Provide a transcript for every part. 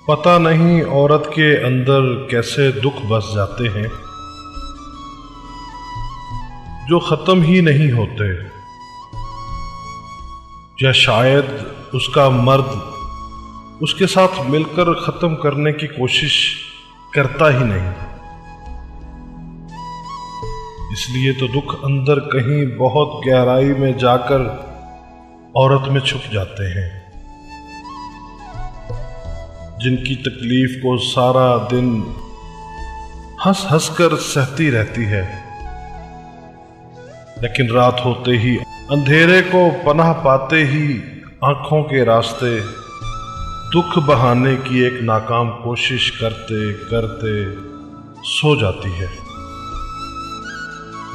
पता नहीं औरत के अंदर कैसे दुख बस जाते हैं जो खत्म ही नहीं होते, या शायद उसका मर्द उसके साथ मिलकर खत्म करने की कोशिश करता ही नहीं। इसलिए तो दुख अंदर कहीं बहुत गहराई में जाकर औरत में छुप जाते हैं, जिनकी तकलीफ को सारा दिन हंस हंस कर सहती रहती है, लेकिन रात होते ही अंधेरे को पनाह पाते ही आंखों के रास्ते दुख बहाने की एक नाकाम कोशिश करते करते सो जाती है।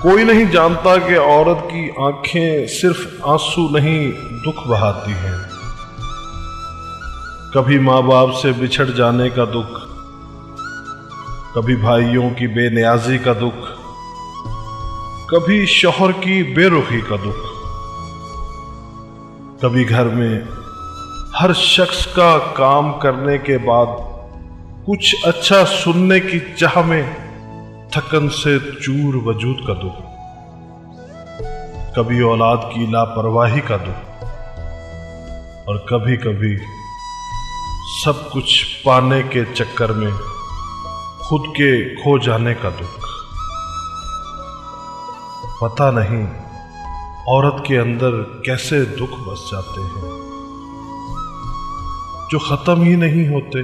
कोई नहीं जानता कि औरत की आंखें सिर्फ आंसू नहीं दुख बहाती हैं। कभी माँ बाप से बिछड़ जाने का दुख, कभी भाइयों की बेनियाजी का दुख, कभी शौहर की बेरुखी का दुख, कभी घर में हर शख्स का काम करने के बाद कुछ अच्छा सुनने की चाह में थकन से चूर वजूद का दुख, कभी औलाद की लापरवाही का दुख, और कभी कभी सब कुछ पाने के चक्कर में खुद के खो जाने का दुख। पता नहीं औरत के अंदर कैसे दुख बस जाते हैं जो खत्म ही नहीं होते।